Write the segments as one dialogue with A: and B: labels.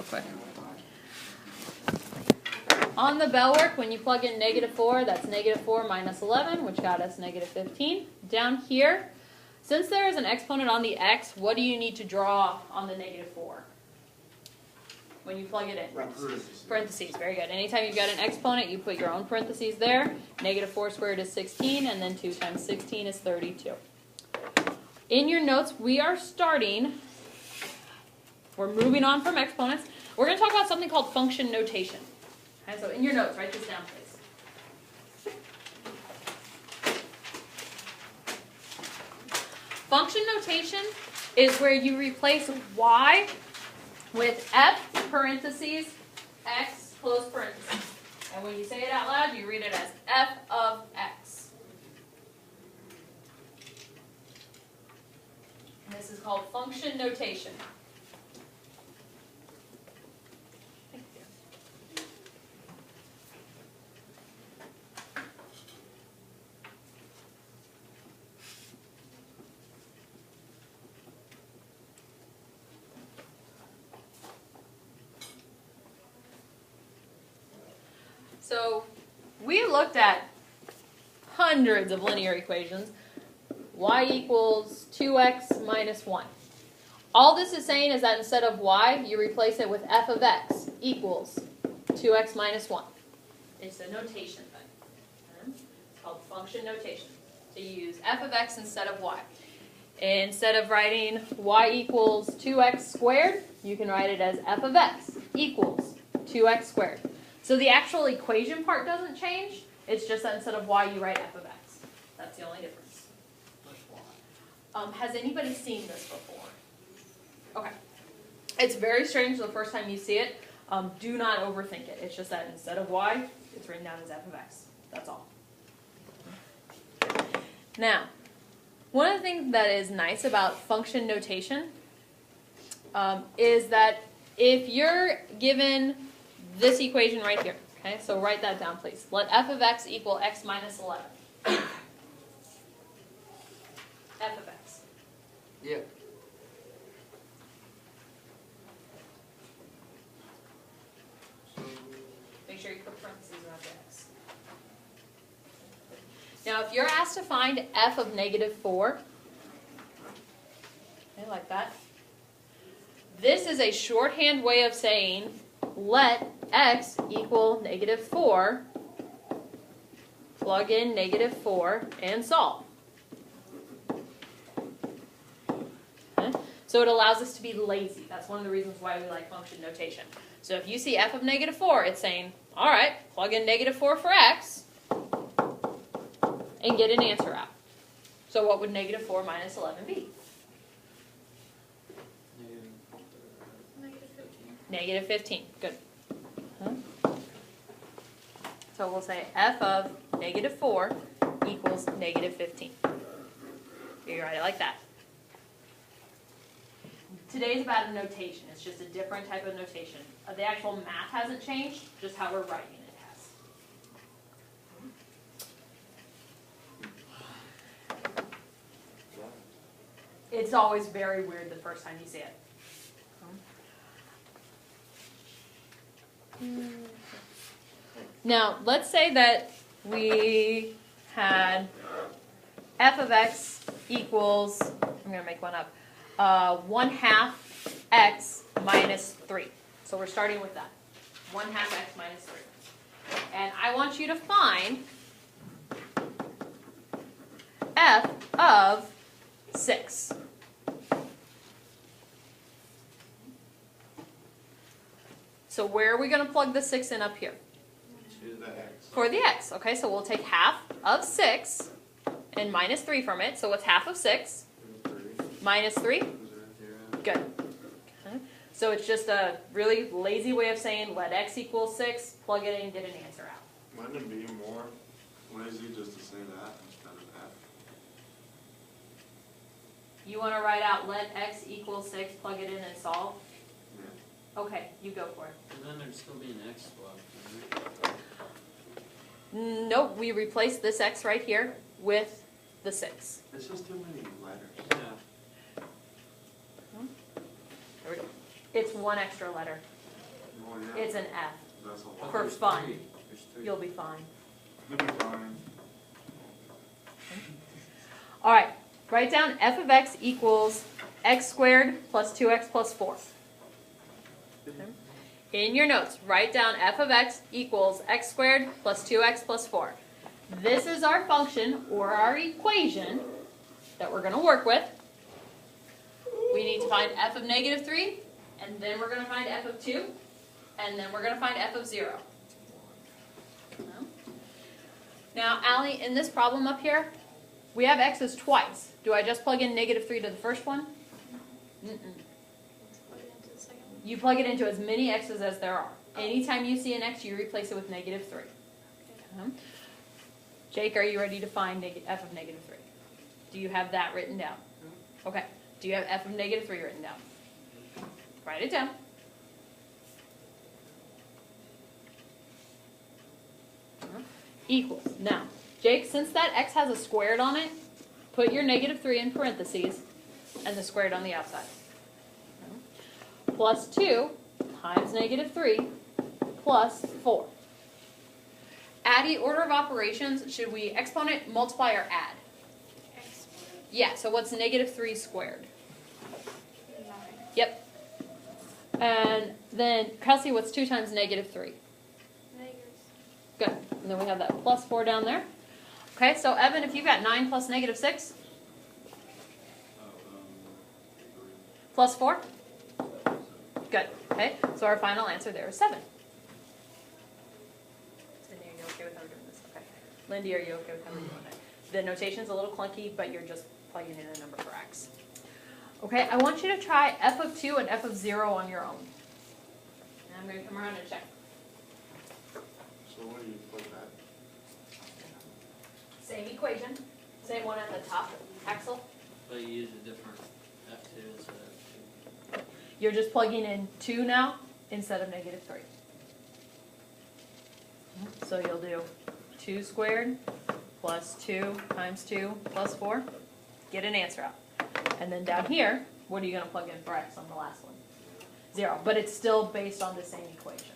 A: quick. On the bell work, when you plug in -4, that's -4 minus 11, which got us -15. Down here, since there is an exponent on the x, what do you need to draw on the -4? When you plug it in? Parentheses. Very good. Anytime you've got an exponent, you put your own parentheses there. -4 squared is 16, and then 2 times 16 is 32. In your notes, we're moving on from exponents. We're going to talk about something called function notation. Okay, so in your notes, write this down, please. Function notation is where you replace y with f parentheses x close parentheses. And when you say it out loud, you read it as f of x. And this is called function notation. So we looked at hundreds of linear equations. Y equals 2x minus 1. All this is saying is that instead of y, you replace it with f of x equals 2x minus 1. It's a notation thing. It's called function notation. So you use f of x instead of y. Instead of writing y equals 2x squared, you can write it as f of x equals 2x squared. So the actual equation part doesn't change. It's just that instead of y, you write f of x. That's the only difference. Has anybody seen this before? Okay. It's very strange the first time you see it. Do not overthink it. It's just that instead of y, it's written down as f of x. That's all. Now, one of the things that is nice about function notation is that if you're given this equation right here, okay, so write that down, please. Let f of x equal x minus 11. f of x.
B: Yeah.
A: Make sure you put parentheses around the x. Now, if you're asked to find f of -4, okay, like that, this is a shorthand way of saying let x equal -4, plug in -4, and solve. Okay? So it allows us to be lazy. That's one of the reasons why we like function notation. So if you see f of -4, it's saying, all right, plug in -4 for x, and get an answer out. So what would -4 minus 11 be? -15. Good. So we'll say f of -4 equals -15. You write it like that. Today's about a notation. It's just a different type of notation. The actual math hasn't changed, just how we're writing it has. It's always very weird the first time you see it. Now, let's say that we had f of x equals, I'm going to make one up, 1/2 x minus 3. So we're starting with that. 1/2 x minus 3. And I want you to find f of 6. So where are we going to plug the 6 in up here?
B: To the x.
A: For the x. Okay, so we'll take half of 6 and minus 3 from it. So what's half of 6?
B: 3.
A: Minus 3? Good. Okay. So it's just a really lazy way of saying let x equal 6, plug it in, get an answer out.
B: Wouldn't it be more lazy just to say that instead of that?
A: You want to write out let x equal 6, plug it in, and solve?
B: Yeah.
A: Okay, you go for it.
C: And then there'd still be an x left.
A: Nope, we replace this x right here with the 6.
B: It's just too many letters.
C: Yeah.
A: There we go. It's one extra letter.
B: Well, yeah,
A: It's an F.
B: that's a
C: Oh,
B: lot.
A: For
C: there's
A: fun.
C: three. There's three.
A: You'll be fine.
B: You'll be fine.
A: All right, write down f of x equals x squared plus 2x plus 4. In your notes, write down f of x equals x squared plus 2x plus 4. This is our function or our equation that we're going to work with. We need to find f of negative 3, and then we're going to find f of 2, and then we're going to find f of 0. Now, Allie, in this problem up here, we have x's twice. Do I just plug in negative 3 to the first one? Mm-mm. You plug it into as many x's as there are. Anytime you see an x, you replace it with negative 3. Jake, are you ready to find f of negative 3? Do you have that written down? Okay. Do you have f of negative 3 written down? Write it down. Equals. Now, Jake, since that x has a squared on it, put your negative 3 in parentheses and the squared on the outside. Plus 2 times negative 3 plus 4. Add order of operations, should we exponent, multiply, or add?
D: Exponent.
A: Yeah, so what's negative 3 squared?
D: 9.
A: Yep. And then, Kelsey, what's 2 times negative 3?
D: Negatives.
A: Good. And then we have that plus 4 down there. Okay, so Evan, if you've got 9 plus negative 6, plus 4? Good. Okay, so our final answer there is 7. Cindy, are you okay with how we're doing this? Okay. Lindy, are you okay with how we're doing it? The notation's a little clunky, but you're just plugging in a number for x. Okay, I want you to try f of 2 and f of 0 on your own. And I'm going to come around and check.
B: So what do you put that?
A: Same equation, same one at the top, Axel.
C: But you use a different F2 instead of 2.
A: You're just plugging in 2 now instead of negative 3. So you'll do 2 squared plus 2 times 2 plus 4. Get an answer out. And then down here, what are you going to plug in for x on the last one? 0. But it's still based on the same equation.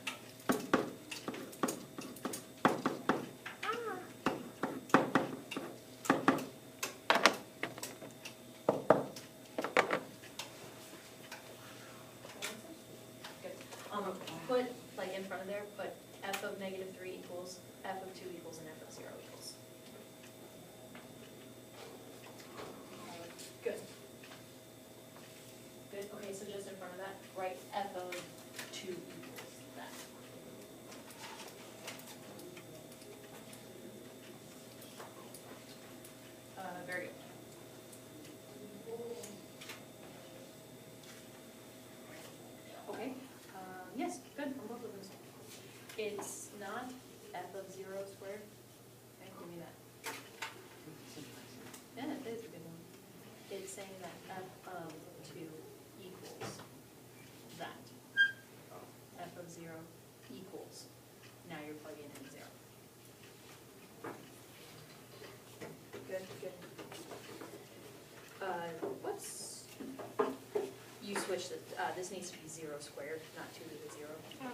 A: Put, like in front of there, put f of negative 3 equals, f of 2 equals, and f of 0 equals. Good. Good, okay, so just in front of that, write f of 2 equals that. Very good. Okay. Yes, good, on both of those. It's not f of 0 squared. Okay, give me that. Yeah, it is a good one. It's saying that f of 2 equals that. F of 0 equals. Now you're plugging in 0. Good, good. What's, you switch the, this needs to be 0 squared, not 2 to the 0.
D: Oh.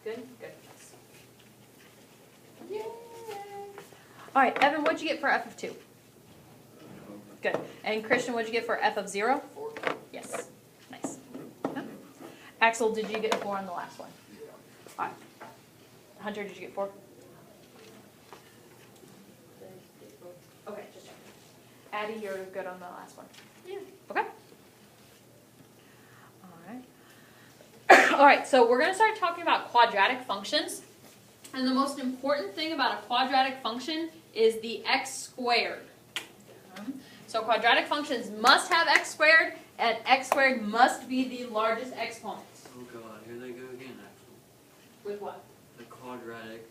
A: Good, good. Yay! All right, Evan, what'd you get for f of 2? Good. And Christian, what'd you get for f of 0?
B: 4.
A: Yes. Nice. Huh? Axel, did you get 4 on the last one? All right. Hunter, did you get 4? Okay, just checking. Addie, you're good on the last one?
D: Yeah.
A: Okay. All right. All right, so we're going to start talking about quadratic functions. And the most important thing about a quadratic function is the x squared. So quadratic functions must have x squared, and x squared must be the largest exponent.
C: Oh god, here they go again, actually.
A: With what?
C: The quadratic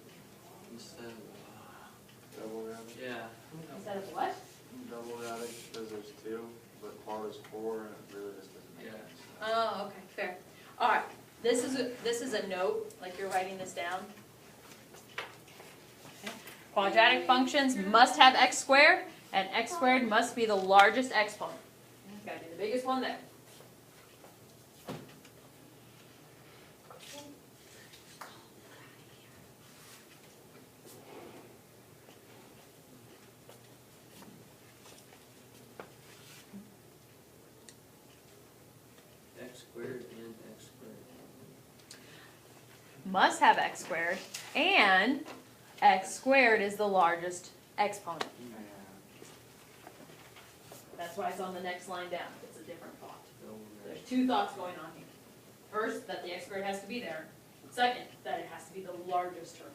C: instead of...
B: Double radic?
C: Yeah.
A: Instead of what?
B: Double radic, because there's 2, but quad is 4, and it really just doesn't make
C: Yeah.
B: sense.
A: Oh, okay, fair. All right, this is a note, like you're writing this down. Okay. Quadratic functions must have x squared, and x squared must be the largest exponent. It's got to be the biggest one there.
C: squared and x squared.
A: Must have x squared, and x squared is the largest exponent.
B: Yeah.
A: That's why it's on the next line down. It's a different thought.
C: Double
A: There's
C: that.
A: two thoughts going on here. First, that the x squared has to be there. Second, that it has to be the largest term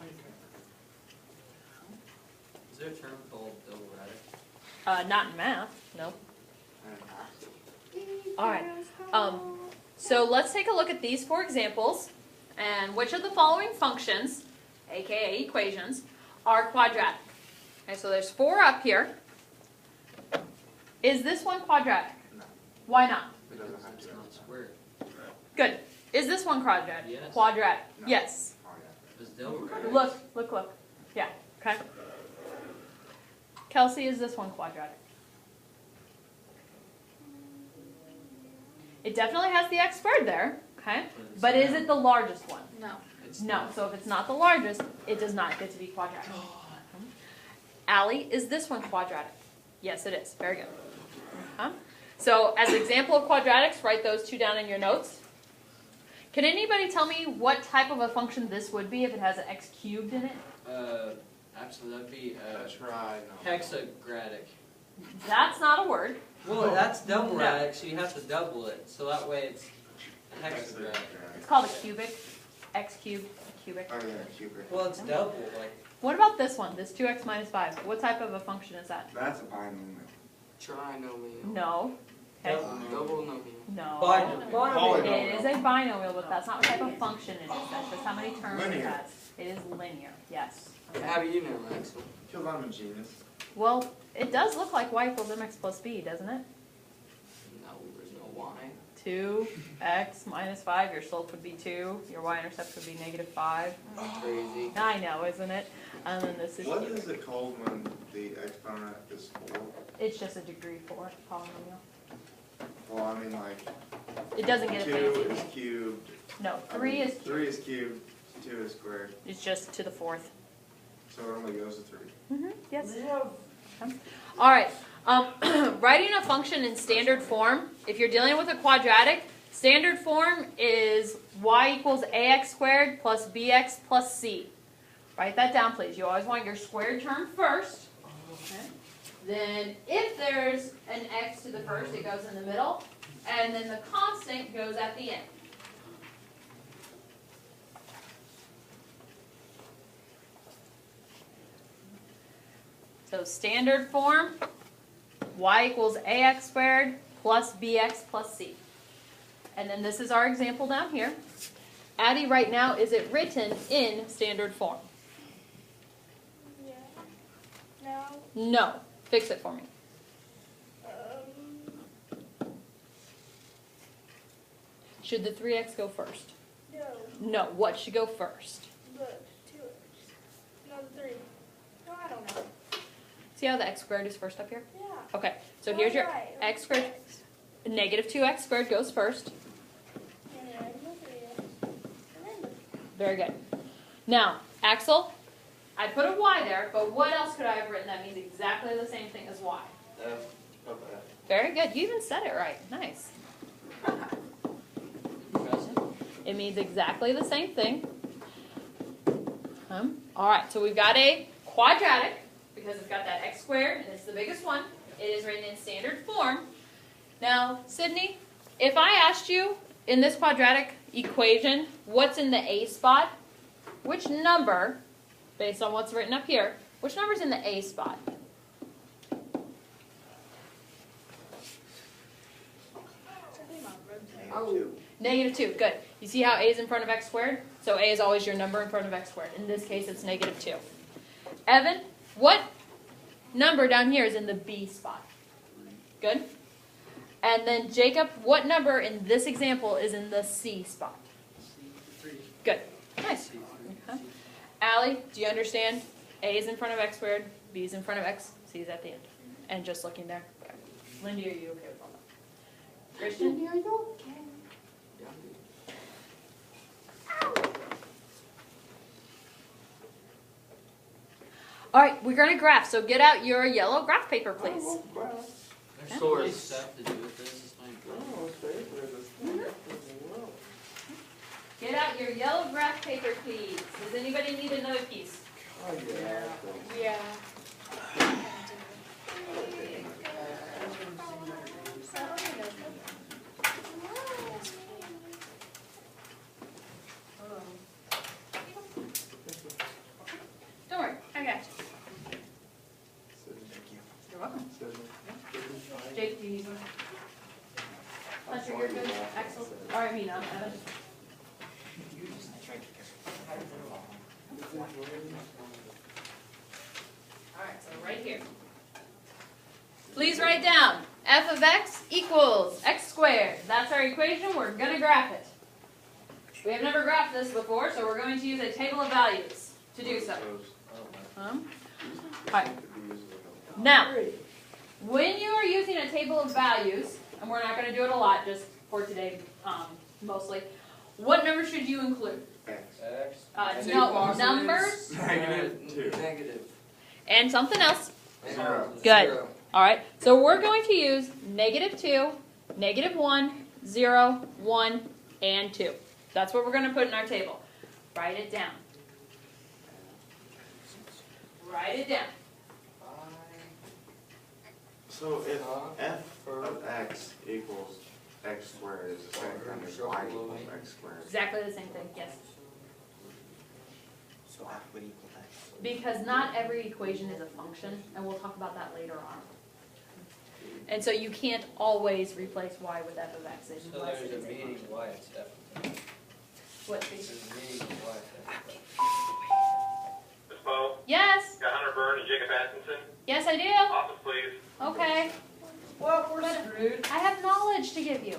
A: there.
C: Is there a term called double radic?
A: Not in math, no.
B: And
A: All right. So let's take a look at these four examples, and which of the following functions, aka equations, are quadratic? Okay, so there's four up here. Is this one quadratic?
B: No.
A: Why not?
B: It doesn't have
C: It's
B: to.
C: not squared.
A: Good. Is this one quadratic?
C: Yes.
A: Quadratic.
B: No.
A: Yes.
B: Oh, yeah.
C: It's double radic.
A: Look. Yeah. Okay. Kelsey, is this one quadratic? It definitely has the x squared there. Okay. But is it the largest one?
D: No.
C: It's
A: No.
C: not.
A: So if it's not the largest, it does not get to be quadratic. Allie, is this one quadratic? Yes, it is. Very good. So as an example of quadratics, write those two down in your notes. Can anybody tell me what type of a function this would be if it has an x cubed in it?
C: Actually, that'd be
B: That's right. No.
C: hexagradic.
A: That's not a word.
C: Well, that's double
A: No.
C: radic, so you have to double it, so that way it's hexagradic.
A: It's called a cubic. X cubed, a cubic.
B: Oh, yeah, cubic.
C: Well, it's double, like
A: What about this one, this 2x minus 5? What type of a function is that?
B: That's a binomial.
E: Trinomial.
A: No. Okay.
E: Double nomial.
A: No.
C: binomial.
A: It is a binomial, but that's not what type of function it is. That's just how many terms it
B: Linear.
A: has. It is linear, yes.
E: How
A: Okay.
E: do you know, Axel?
B: Because I'm a genius.
A: Well, it does look like y equals mx plus b, doesn't it?
E: No, there's no y.
A: 2x minus 5, your slope would be 2, your y-intercept would be negative 5.
E: Crazy.
A: I know, isn't it? And then this is
B: What
A: cubic.
B: is it called when the exponent is 4?
A: It's just a degree 4 polynomial.
B: Well, I mean, like,
A: It doesn't get
B: 2
A: fancy.
B: is cubed.
A: No,
B: I
A: 3
B: mean,
A: is
B: 3 is cubed, 2 is squared.
A: It's just to the 4th.
B: So it only goes to 3.
A: Yes. All right. Writing a function in standard form, if you're dealing with a quadratic, standard form is y equals ax squared plus bx plus c. Write that down, please. You always want your squared term first. Okay. Then if there's an x to the first, it goes in the middle. And then the constant goes at the end. So standard form, y equals ax squared plus bx plus c. And then this is our example down here. Addie, right now, is it written in standard form?
D: Yeah. No.
A: No. Fix it for me. Should the 3x go first?
D: No.
A: No. What should go first?
D: The 2x. No, the 3. No, I don't know.
A: See how the x squared is first up here?
D: Yeah.
A: Okay, so here's your
D: Right.
A: x squared. Negative 2x squared goes first.
D: And then the 3x. And then
A: Very good. Now, Axel, I put a y there, but what else could I have written that means exactly the same thing as y?
B: Okay.
A: Very good. You even said it right. Nice. It means exactly the same thing. All right, so we've got a quadratic because it's got that x squared and it's the biggest one. It is written in standard form. Now, Sydney, if I asked you in this quadratic equation, what's in the a spot? Which number, based on what's written up here, which number's in the a spot?
B: Oh.
A: Negative 2, good. You see how a is in front of x squared? So a is always your number in front of x squared. In this case, it's negative 2. Evan, what number down here is in the b spot? Good. And then Jacob, what number in this example is in the c spot? Good. Nice. Okay. Allie, do you understand? A is in front of x squared, b is in front of x, c is at the end. And just looking there. Okay. Lindy, are you okay with all that? Christian?
E: Yeah.
A: All right, we're going to graph. So get out your yellow graph paper, please.
C: There's so much stuff to do with this. It's not important.
A: out your yellow graph paper, please. Does anybody need another piece?
E: Oh, yeah.
D: Yeah.
A: Don't worry, I got you.
B: Sydney.
A: You're welcome.
B: Sydney.
A: Jake, do you need one? Hunter, you're good. Axel, or I mean, Evan. Alright, so right here. Please write down f of x equals x squared. That's our equation. We're going to graph it. We have never graphed this before, so we're going to use a table of values to do so. Alright. Now, when you are using a table of values, and we're not going to do it a lot, just for today mostly, what number should you include?
E: X.
A: No, numbers
B: -2.
E: Negative.
A: and something else.
B: 0.
A: Good.
E: Zero.
A: Alright, so we're going to use -2, -1, 0, 1, and 2. That's what we're going to put in our table. Write it down. Write it down.
B: So if f of x equals x squared, is the same thing as y equals x squared.
A: Exactly the same thing, yes.
F: So f would equal x.
A: Because not every equation is a function, and we'll talk about that later on. And so you can't always replace y with f of x
C: So
A: unless it
C: there's
A: is
C: a
A: a
C: meeting
A: function.
C: why it's F.
A: What,
C: There's
A: Steve?
C: a meeting why it's F.
G: Ms. Poe,
A: Yes,
G: got Hunter Byrne and Jacob Atkinson.
A: yes I do.
G: Office, please.
A: Okay.
E: Well, we're
A: But
E: screwed.
A: I have knowledge to give you.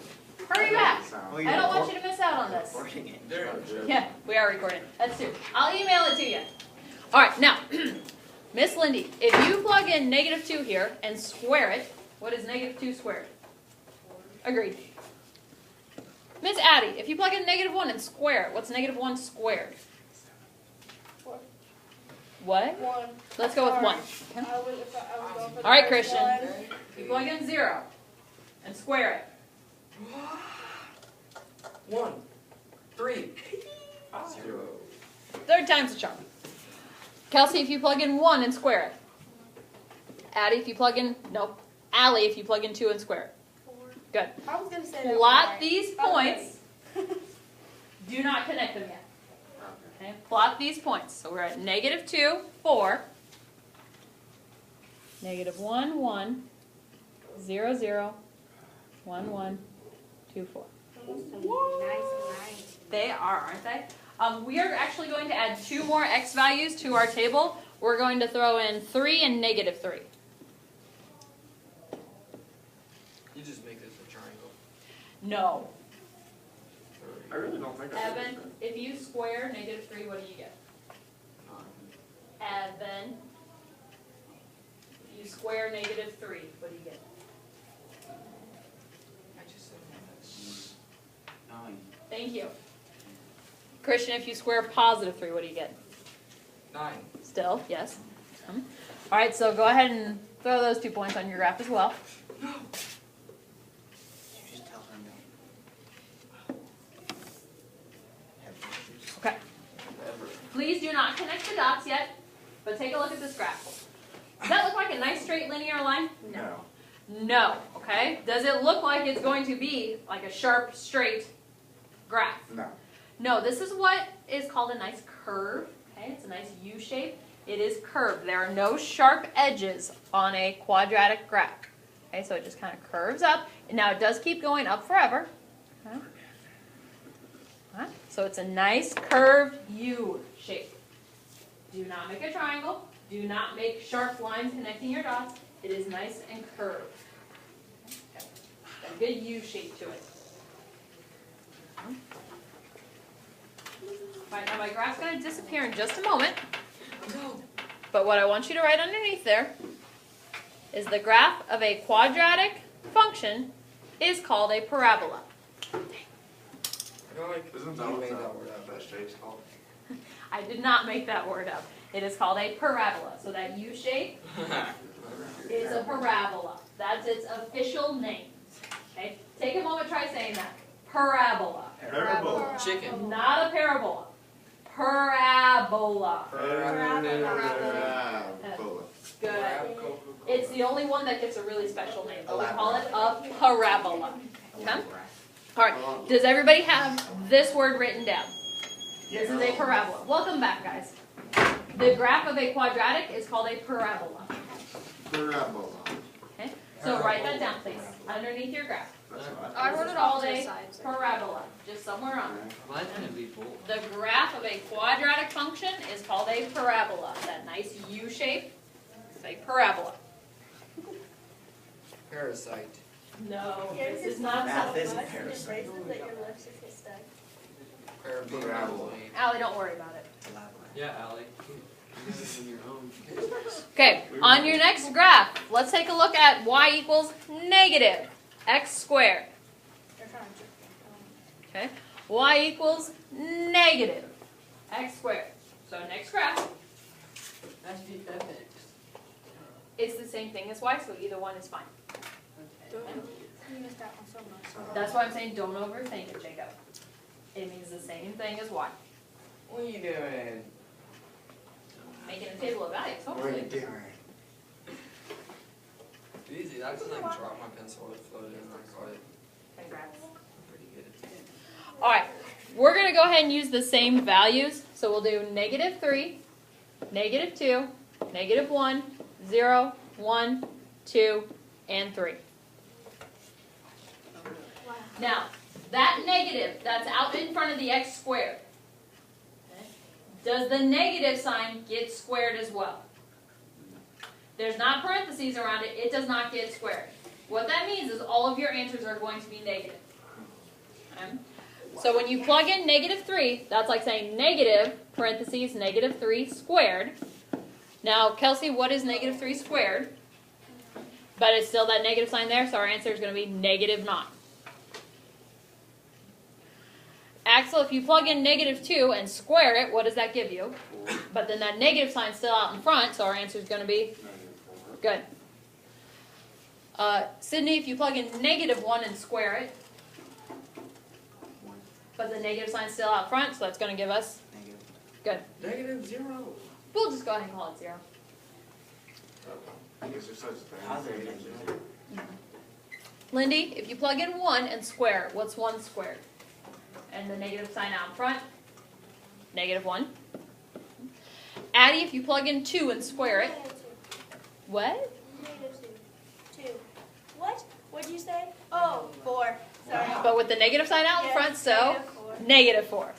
A: Hurry back.
F: Oh,
A: I don't want you to miss out on this.
F: Recording it.
A: Yeah, we are recording. That's true. I'll email it to you. All right, now, Miss Lindy, if you plug in -2 here and square it, what is -2 squared? Agreed. Miss Addie, if you plug in -1 and square it, what's -1 squared?
D: Four.
A: What?
D: 1.
A: Let's go with 1.
D: I was going for the
A: All right,
D: first
A: Christian.
D: one.
A: You plug in 0 and square it.
E: 1, 3,
B: 0.
A: Third time's a charm. Kelsey, if you plug in 1 and square it. Addie, if you plug in, nope. Allie, if you plug in 2 and square it.
D: 4.
A: Good.
D: I was going to say that.
A: Plot
D: right.
A: these points. Do not connect them yet.
B: Okay.
A: Okay. Plot these points. So we're at -2, 4. -1, 1. 0, 0. 1, 1. 2, 4. They are, aren't they? We are actually going to add 2 more x values to our table. We're going to throw in 3 and -3.
E: You just make this a triangle.
A: No.
B: I really don't think I
A: Evan, if you square -3, what do you get?
E: 9.
A: Evan, if you square -3, what do you get?
E: I just said
F: 9.
A: Thank you. Christian, if you square +3, what do you get?
E: 9.
A: Still, yes. All right, so go ahead and throw those 2 points on your graph as well.
F: You just tell her no.
A: Okay. Please do not connect the dots yet, but take a look at this graph. Does that look like a nice straight linear line?
B: No.
A: No, okay? Does it look like it's going to be like a sharp, straight graph?
B: No.
A: No, this is what is called a nice curve, okay? It's a nice U shape. It is curved. There are no sharp edges on a quadratic graph. Okay, so it just kind of curves up. And now it does keep going up forever. Okay. All right, so it's a nice curved U shape. Do not make a triangle. Do not make sharp lines connecting your dots. It is nice and curved. Okay. Got a good U shape to it. All right, now my graph's going to disappear in just a moment. But what I want you to write underneath there is the graph of a quadratic function is called a parabola.
E: I feel like
B: Isn't
E: you
B: that
E: made
B: what
E: that word up.
B: that shape's called?
A: I did not make that word up. It is called a parabola. So that U shape is a parabola. That's its official name. Okay? Take a moment, try saying that. Parabola.
B: Parabola.
E: Chicken.
A: Not a parabola. Parabola.
B: Parabola.
A: Good. It's the only one that gets a really special name, but we call it a parabola. Okay? All right. Does everybody have this word written down? This is a parabola. Welcome back, guys. The graph of a quadratic is called a parabola.
B: Parabola.
A: Okay? So write that down, please, underneath your graph.
B: That's what
D: I
A: This
D: wrote
A: is
D: it off
A: called
D: to the
A: a
D: side. so-
A: parabola, just somewhere on there.
C: Mine's gonna be full.
A: The graph of a quadratic function is called a parabola. That nice U shape is a parabola.
E: Parasite.
A: No,
D: Yours
A: this is not
F: Math
A: something.
F: is a
D: Just
F: parasite.
D: brace it that your lips just get stuck.
E: Parabola.
A: Allie, don't worry about it.
F: Elaborate.
C: Yeah, Allie. You have it in your own.
A: Okay, on your next graph, let's take a look at y equals negative x squared.
D: They're trying to trick me.
A: Okay, y equals negative x squared. So next graph,
C: That's fixed.
A: it's the same thing as y, so either one is fine.
D: You missed that one so much.
A: That's why I'm saying don't overthink it, Jacob. It means the same thing as y.
E: What are you doing?
A: Making a table of values,
F: What are you
A: hopefully.
F: doing?
E: Easy. I just like dropped my pencil. It floated and I caught it.
A: Congrats.
E: Pretty good.
A: All right, we're going to go ahead and use the same values. So we'll do negative 3, negative 2, negative 1, 0, 1, 2, and 3. Now, that negative that's out in front of the x squared, okay, does the negative sign get squared as well? There's not parentheses around it. It does not get squared. What that means is all of your answers are going to be negative. Okay? So when you plug in negative 3, that's like saying negative, parentheses, negative 3 squared. Now, Kelsey, what is negative 3 squared? But it's still that negative sign there, so our answer is going to be negative 9. Axel, if you plug in negative 2 and square it, what does that give you? But then that negative sign's still out in front, so our answer is going to be good. Sydney, if you plug in negative 1 and square it, but the negative sign's still out front, so that's going to give us
F: Negative.
A: good.
E: -0.
A: We'll just go ahead and call it 0.
B: Is there such a thing?
F: Positive negative.
A: Lindy, if you plug in 1 and square it, what's 1 squared? And the negative sign out in front, negative 1. Addie, if you plug in 2 and square it, what?
D: Negative 2. 2. What? What'd you say? Oh, 4. Sorry.
A: But with the negative sign out in
D: Yes,
A: front, so
D: negative 4.
A: negative 4.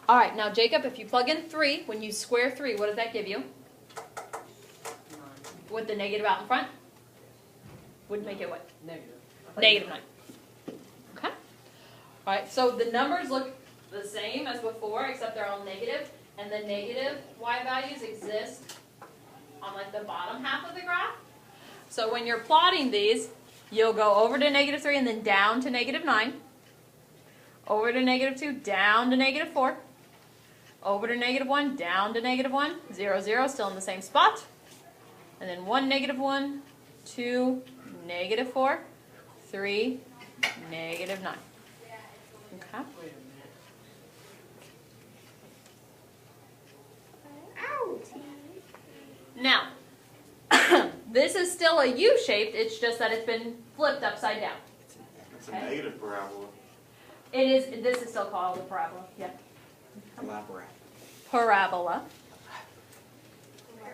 A: All right, now Jacob, if you plug in 3, when you square 3, what does that give you? With the negative out in front? Would make it what?
C: Negative.
A: Negative 9. Okay. All right, so the numbers look the same as before, except they're all negative, and the negative y values exist on like the bottom half of the graph. So when you're plotting these, you'll go over to negative 3 and then down to negative 9. Over to negative 2, down to negative 4. Over to negative 1, down to negative 1. 0, 0, still in the same spot. And then 1, negative 1, 2, negative 4, 3, negative 9. Okay.
C: Wait a minute.
A: Now, this is still a U-shaped, it's just that it's been flipped upside down.
B: It's a negative parabola.
A: This is still called a parabola. Yeah.
F: Elaborate.
A: Parabola.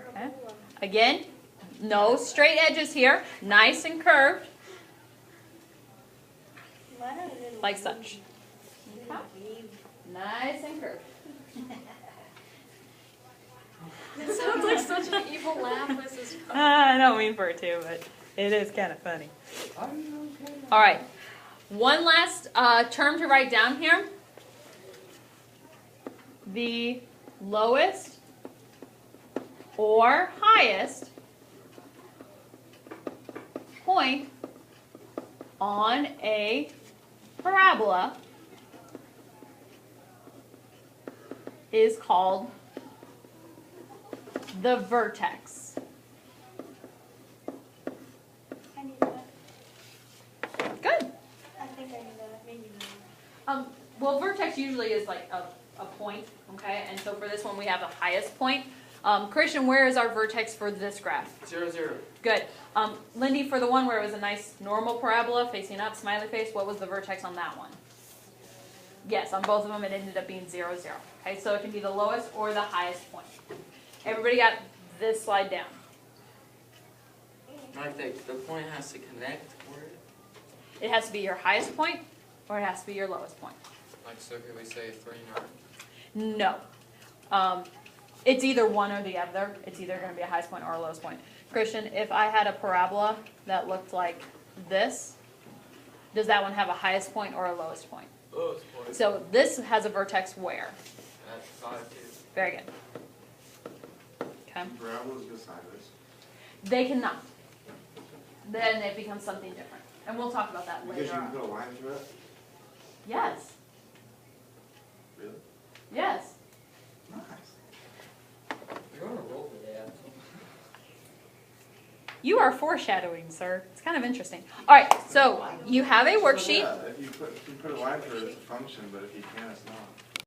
A: Okay. Again, no straight edges here, nice and curved, like such. Okay. Nice and curved.
D: It sounds like such an evil laugh. This is
A: I don't mean for it to, but it is kind of funny. All right. One last term to write down here. The lowest or highest point on a parabola is called the vertex.
D: I need that.
A: Good.
D: I think I need that. Maybe
A: Well, vertex usually is like a point, okay? And so for this one, we have the highest point. Christian, where is our vertex for this graph?
E: 0, 0.
A: Good. Lindy, for the one where it was a nice normal parabola facing up, smiley face, what was the vertex on that one? Yes, on both of them it ended up being 0, 0. Okay, so it can be the lowest or the highest point. Everybody got this slide down?
E: Like the point has to connect where?
A: It has to be your highest point or it has to be your lowest point.
E: Like, so could we say 3, 9?
A: No. It's either one or the other. It's either going to be a highest point or a lowest point. Christian, if I had a parabola that looked like this, does that one have a highest point or a lowest point?
E: Lowest point.
A: So this has a vertex where?
E: At 5, 2.
A: Very good. Okay.
B: Parabolas go sideways.
A: They cannot. Then it becomes something different. And we'll talk about that
B: Because you
A: later
B: can
A: on.
B: put a line through it?
A: Yes.
B: Really?
A: Yes.
B: Nice.
C: You're on a roll today,
A: You are foreshadowing, sir. It's kind of interesting. All right, so you have a worksheet.
B: Yeah, if you put a line through it, it's a function, but if you can't, it's not.